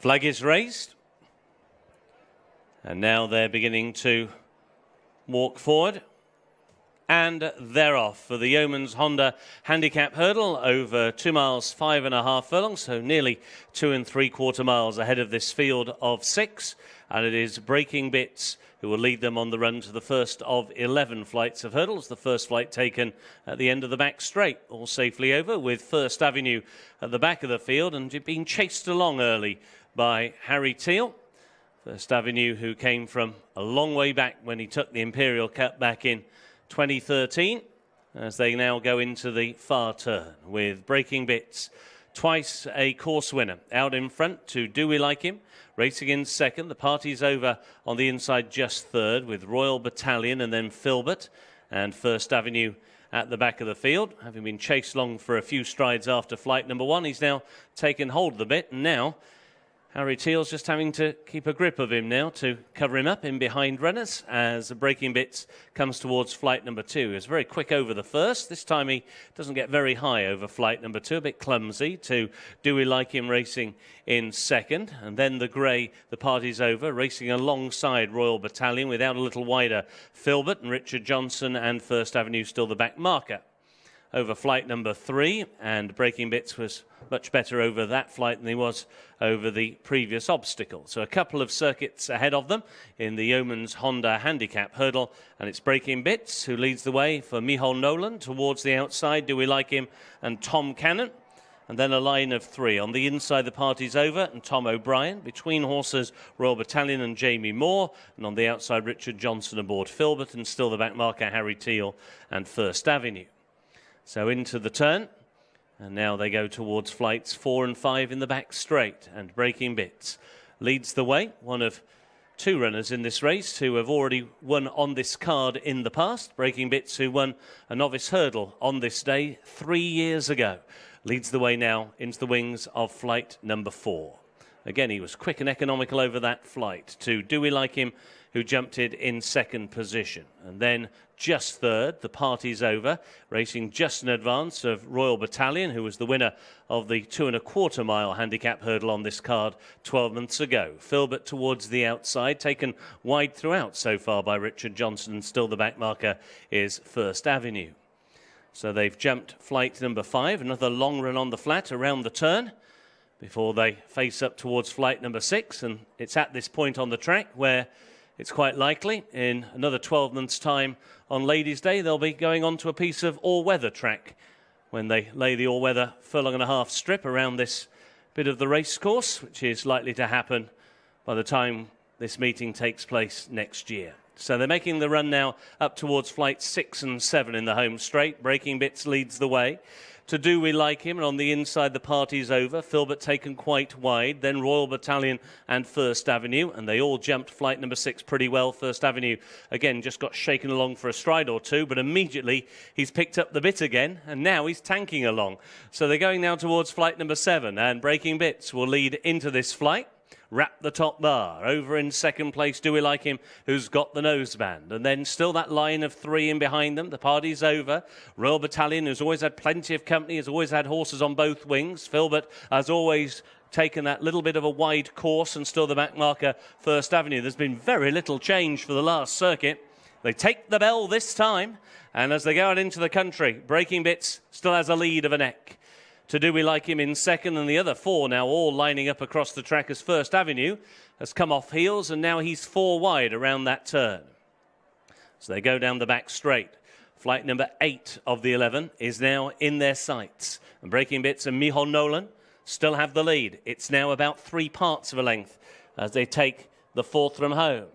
Flag is raised. And now they're beginning to walk forward. And they're off for the Yeoman's Honda handicap hurdle over 2 miles, 5.5 furlongs, so nearly 2 3/4 miles ahead of this field of 6. And it is Breaking Bits who will lead them on the run to the first of 11 flights of hurdles. The first flight taken at the end of the back straight, all safely over, with First Avenue at the back of the field and being chased along early by Harry Teal. First Avenue, who came from a long way back when he took the Imperial Cup back in 2013, as they now go into the far turn with Breaking Bits, twice a course winner, out in front to Do We Like Him, racing in second. The party's over on the inside, just third, with Royal Battalion and then Filbert, and First Avenue at the back of the field, having been chased along for a few strides after flight number 1. He's now taken hold of the bit, and now Harry Teal's just having to keep a grip of him now to cover him up in behind runners as Breaking Bits comes towards flight number 2. He was very quick over the first. This time he doesn't get very high over flight number 2, a bit clumsy to Do We Like Him racing in second. And then the grey, the party's over, racing alongside Royal Battalion without a little wider Filbert and Richard Johnson, and First Avenue still the back marker. Over flight number 3, and Breaking Bits was much better over that flight than he was over the previous obstacle. So a couple of circuits ahead of them in the Yeoman's Honda handicap hurdle, and it's Breaking Bits who leads the way for Micheál Nolan. Towards the outside, Do We Like Him and Tom Cannon. And then a line of 3. On the inside, the party's over, and Tom O'Brien. Between horses, Royal Battalion and Jamie Moore. And on the outside, Richard Johnson aboard Filbert, and still the back marker, Harry Teal and First Avenue. So into the turn, and now they go towards flights 4 and 5 in the back straight, and Breaking Bits leads the way, one of 2 runners in this race who have already won on this card in the past. Breaking Bits, who won a novice hurdle on this day 3 years ago, leads the way now into the wings of flight number 4. Again, he was quick and economical over that flight to Do We Like Him, who jumped it in second position. And then just third, the party's over, racing just in advance of Royal Battalion, who was the winner of the 2 1/4 mile handicap hurdle on this card 12 months ago. Filbert towards the outside, taken wide throughout so far by Richard Johnson, and still the back marker is First Avenue. So they've jumped flight number 5, another long run on the flat around the turn, before they face up towards flight number 6. And it's at this point on the track where it's quite likely in another 12 months' time on Ladies' Day they'll be going on to a piece of all-weather track when they lay the all-weather furlong and a half strip around this bit of the race course, which is likely to happen by the time this meeting takes place next year. So they're making the run now up towards flights 6 and 7 in the home straight. Breaking Bits leads the way to Do We Like Him, and on the inside the party's over. Filbert taken quite wide, then Royal Battalion and First Avenue, and they all jumped flight number 6 pretty well. First Avenue again just got shaken along for a stride or 2, but immediately he's picked up the bit again, and now he's tanking along. So they're going now towards flight number 7, and Breaking Bits will lead into this flight. Wrap the top bar. Over in second place, Do We Like Him, who's got the noseband. And then still that line of 3 in behind them. The party's over. Royal Battalion, who's always had plenty of company, has always had horses on both wings. Filbert has always taken that little bit of a wide course, and still the back marker, First Avenue. There's been very little change for the last circuit. They take the bell this time, and as they go out into the country, Breaking Bits still has a lead of a neck to Do We Like Him in second, and the other 4 now all lining up across the track as First Avenue has come off heels, and now he's 4 wide around that turn. So they go down the back straight. Flight number 8 of the 11 is now in their sights, and Breaking Bits and Micheál Nolan still have the lead. It's now about 3 parts of a length as they take the 4th from home.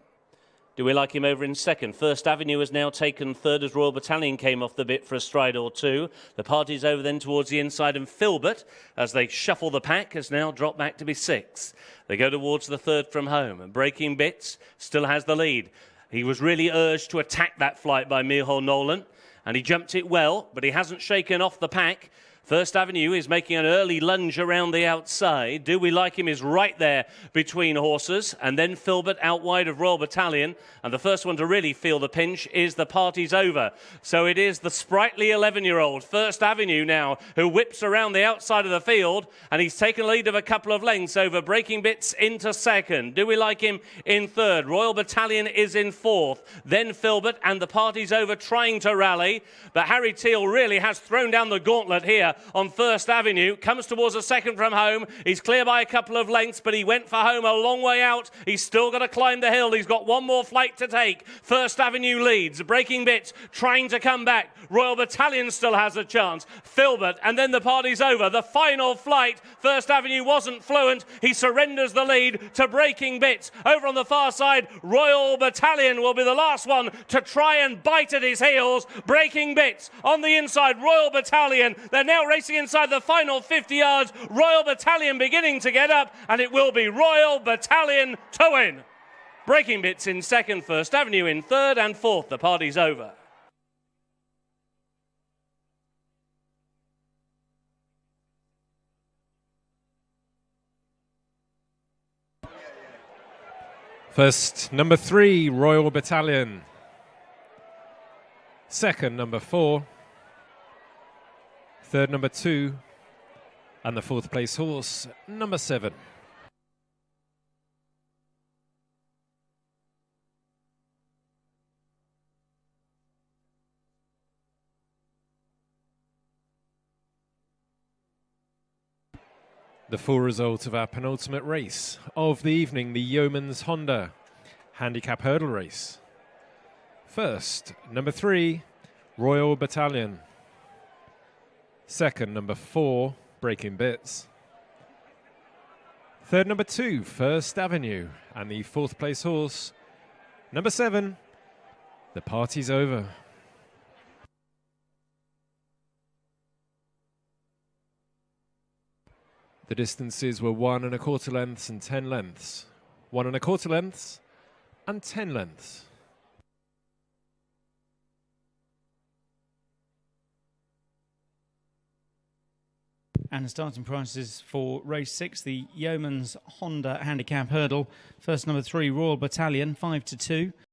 Do We Like Him over in second. First Avenue has now taken third as Royal Battalion came off the bit for a stride or 2. The party's over then towards the inside, and Filbert, as they shuffle the pack, has now dropped back to be 6th. They go towards the 3rd from home, and Breaking Bits still has the lead. He was really urged to attack that flight by Micheál Nolan, and he jumped it well, but he hasn't shaken off the pack First Avenue is making an early lunge around the outside. Do We Like Him is right there between horses. And then Filbert out wide of Royal Battalion. And the first one to really feel the pinch is The Party's Over. So it is the sprightly 11-year-old First Avenue now who whips around the outside of the field. And he's taken a lead of a couple of lengths over Breaking Bits into second. Do We Like Him in third. Royal Battalion is in fourth. Then Filbert and The Party's Over trying to rally. But Harry Teal really has thrown down the gauntlet here on First Avenue, comes towards a second from home. He's clear by a couple of lengths, but he went for home a long way out. He's still got to climb the hill. He's got one more flight to take. First Avenue leads. Breaking Bits trying to come back. Royal Battalion still has a chance. Filbert, and then The Party's Over. The final flight. First Avenue wasn't fluent. He surrenders the lead to Breaking Bits. Over on the far side, Royal Battalion will be the last one to try and bite at his heels. Breaking Bits on the inside. Royal Battalion. They're now racing inside the final 50 yards. Royal Battalion beginning to get up, and it will be Royal Battalion to win. Breaking Bits in second, First Avenue in third, and fourth, The Party's Over. First, number 3, Royal Battalion. Second, number 4. Third, number 2. And the fourth place horse, number 7. The full result of our penultimate race of the evening, the Yeoman's Honda Handicap Hurdle Race. First, number 3, Royal Battalion. Second, number 4, Breaking Bits. Third, number 2, First Avenue. And the fourth place horse, number 7, The Party's Over. The distances were 1 1/4 lengths and 10 lengths. 1 1/4 lengths and 10 lengths. And the starting prices for race 6, the Yeoman's Honda Handicap Hurdle. First, number 3, Royal Battalion, 5 to 2.